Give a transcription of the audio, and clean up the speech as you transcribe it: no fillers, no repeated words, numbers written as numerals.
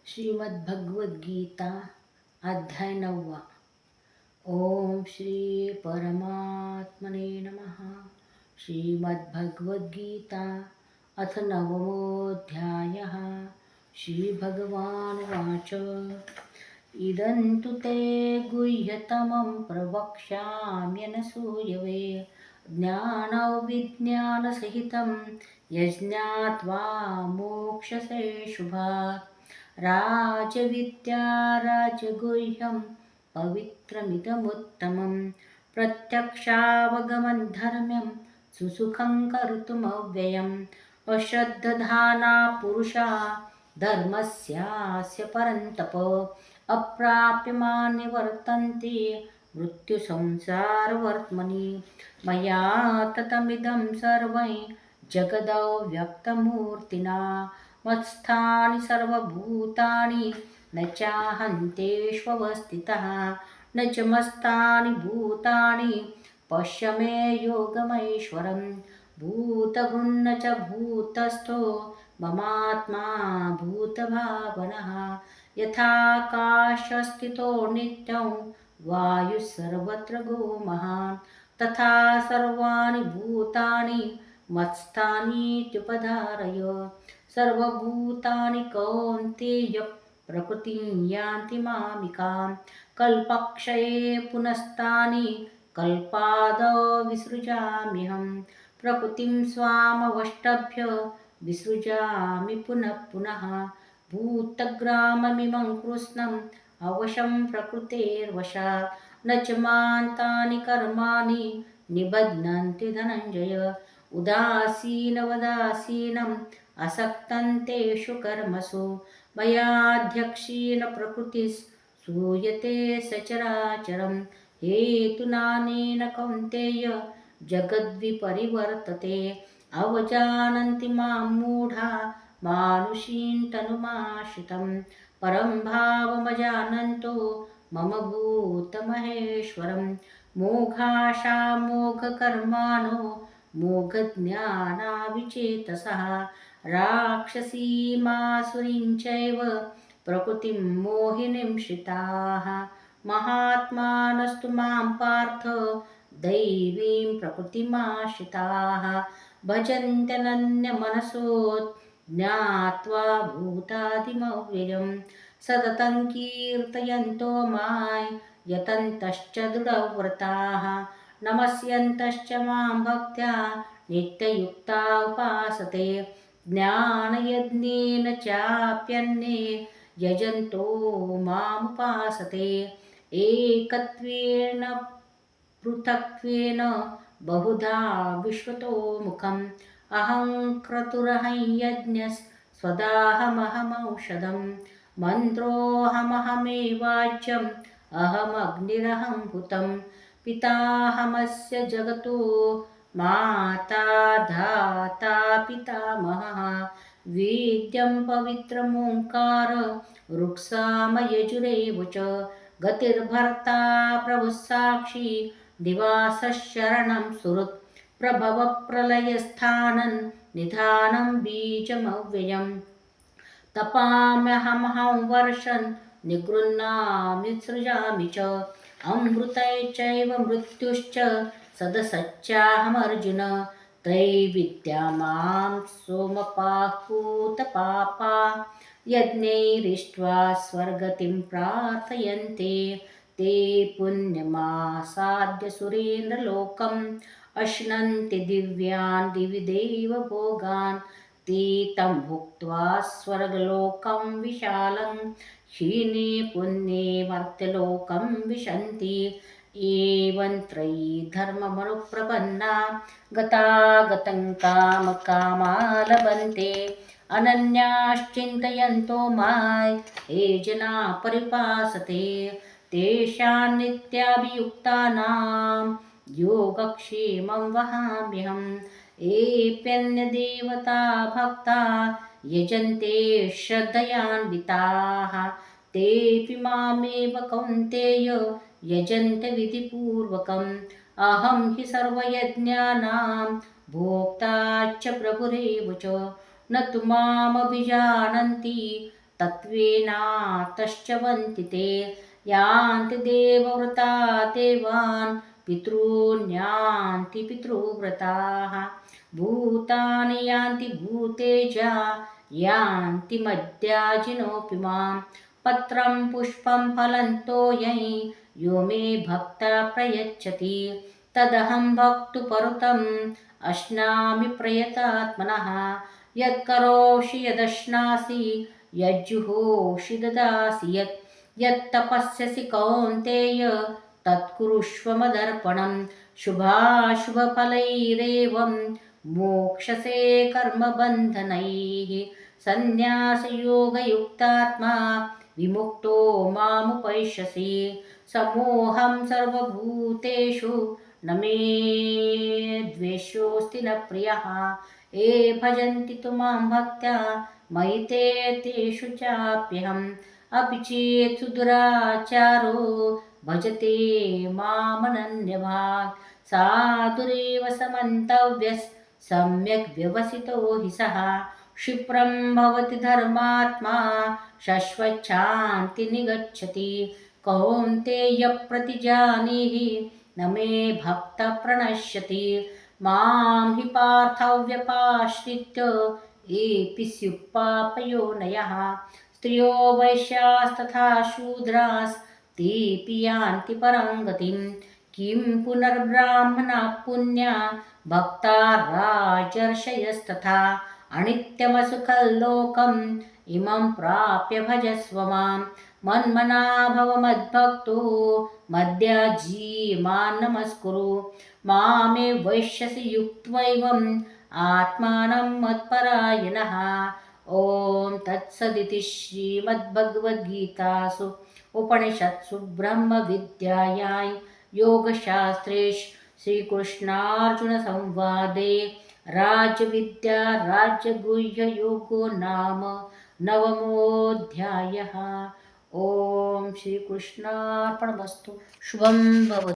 श्रीमद्भगवद्गीता अध्याय 9. ओम श्री परमात्मने नमः. श्रीमद्भगवद्गीता अथ नवमोऽध्यायः. श्रीभगवानुवाच इदं तु ते गुह्यतमं प्रवक्ष्याम्यनसूयवे ज्ञानविज्ञानसहितं यज्ञात्वा मोक्षसे शुभात्. राजविद्या राजगुह्यं पवित्रमिदमुत्तमं प्रत्यक्षावगमं धर्म्यं सुसुखं कर्तुमव्ययम्. अश्रद्धधाना पुरुषा धर्मस्यास्य परन्तप अप्राप्यमान् निवर्तन्ते मृत्युसंसारवर्त्मनि. मया ततमिदं सर्वं जगदव्यक्तमूर्तिना मत्स्थानि सर्वभूतानि न चाहन्तेष्वस्थितः न च मस्तानि भूतानि पश्य मे योगमैश्वरम्. भूतभृन्न च भूतस्थो ममात्मा भूतभावनः. यथाकाशस्थितो नित्यं वायुः सर्वत्र गोमहान् तथा सर्वाणि भूतानि मत्स्थानीत्युपधारय. सर्वभूतानि कौन्तेय प्रकृतिं यान्ति मामिकां. कल्पक्षये पुनस्तानि कल्पादौ विसृजाम्यहं. प्रकृतिं स्वामवष्टभ्य विसृजामि पुनः पुनः. भूतग्राममिमं कृत्स्नम् अवशं प्रकृतेर्वशात् न च मां तानि कर्माणि निबध्नन्ति धनञ्जय. उदासीनवदासीनम् असक्तं तेषु कर्मसु मयाध्यक्षेण प्रकृतिः सूयते सचराचरम्. हेतुनानेन कौन्तेय जगद्विपरिवर्तते. अवजानन्ति मां मूढा मानुषीं तनुमाश्रितं. परं भावमजानन्तो मम भूतमहेश्वरम्. मोघाशा मोघकर्माणो मोघज्ञानाविचेतसः राक्षसीमासुरीं चैव प्रकृतिं मोहिनीं श्रिताः. महात्मानस्तु मां पार्थ दैवीं प्रकृतिमाश्रिताः. भजन्त्यनन्यमनसो ज्ञात्वा भूतादिमव्ययं. सततं कीर्तयन्तो मां यतन्तश्च दृढव्रताः. नमस्यन्तश्च मां भक्त्या नित्ययुक्ता उपासते. ज्ञानयज्ञेन चाप्यन्ये यजन्तो मामुपासते. एकत्वेन पृथक्त्वेन बहुधा विश्वतो मुखम्. अहं क्रतुरहं यज्ञस्वदाहमहमौषधम्. मन्त्रोऽहमहमेवाज्यम् अहमग्निरहं हुतं. पिताहमस्य जगतो माता धाता पितामहः. वेद्यं पवित्रमोङ्कार ऋक्सामयजुरेव च. गतिर्भर्ता प्रभुः साक्षी निवासः शरणं सुहृत्. प्रभवप्रलयस्थानं निधानं बीजमव्ययम्. तपाम्यहमहं वर्षन् निगृह्णामि सृजामि च. अमृतैश्चैव मृत्युश्च सदसच्चाहमर्जुन. त्रैविद्या मां सोमपाः पूतपापा यज्ञैरिष्ट्वा स्वर्गतिं प्रार्थयन्ते. ते पुण्यमासाद्य सुरेन्द्रलोकम् अश्नन्ति दिव्यान् दिवि देव भोगान्. ते तं भुक्त्वा स्वर्गलोकं विशालं क्षीणे पुण्ये मर्त्यलोकं विशन्ति. एवं त्रयी धर्ममनुप्रपन्ना गतागतं कामकामा लभन्ते. अनन्याश्चिन्तयन्तो मां ये जना परिपासते. तेषां नित्याभियुक्तानां योगक्षेमं वहाम्यहम्. एप्यन्यदेवता भक्ता यजन्ते श्रद्धयान्विताः. तेऽपि मामेव कौन्तेय यजन्ते विधिपूर्वकम्. अहं हि सर्वयज्ञानां भोक्ता च प्रभुरेव च. न तु मामभिजानन्ति तत्त्वेनातश्च वन्तिते यान्ति देवव्रता देवान् पितॄन् यान्ति पितृव्रताः भूतानि यान्ति भूतेजा यान्ति मद्याजिनोऽपि मां पत्रं पुष्पं फलं तोयै यो मे भक्ता प्रयच्छति तदहं भक्तुपरुतम् अश्नामि प्रयतात्मनः यत्करोषि यदश्नासि यज्जुहोषि ददासि यत्तपस्यसि कौन्तेय तत्कुरुष्व मदर्पणं शुभाशुभफलैरेवं मोक्षसे कर्मबन्धनैः सन्न्यासयोगयुक्तात्मा विमुक्तो मामुपैष्यसि समोऽहं सर्वभूतेषु न मे द्वेषोऽस्ति न प्रियः ये भजन्ति तु मां भक्त्या मयि ते तेषु चाप्यहम् अपि चेत् सुदुराचारो भजते मामनन्यभाक् साधुरेव समन्तव्यः सम्यक् व्यवसितो हि सः क्षिप्रं भवति धर्मात्मा शश्वच्छान्ति निगच्छति कौन्तेय प्रतिजानीहि न मे भक्त प्रणश्यति मां हि पार्थव्यपाश्रित्य येऽपि स्युः पापयोनयः स्त्रियो वैश्यास्तथा शूद्रास्तेऽपि यान्ति परं गतिं किं पुनर्ब्राह्मणाः पुण्या भक्ता राजर्षयस्तथा अनित्यमसुखल्लोकम् इमं प्राप्य भजस्व मां मन्मना भव मद्भक्तो मद्याजी मां नमस्कुरु मामे वैश्यसि युक्त्वैवम् आत्मानं मत्परायणः ॐ तत्सदिति श्रीमद्भगवद्गीतासु उपनिषत्सु ब्रह्मविद्यायां योगशास्त्रे श्रीकृष्णार्जुनसंवादे राजविद्या राजगुह्ययोगो नाम नवमोऽध्यायः। ॐ श्रीकृष्णार्पणमस्तु। शुभं भवतु।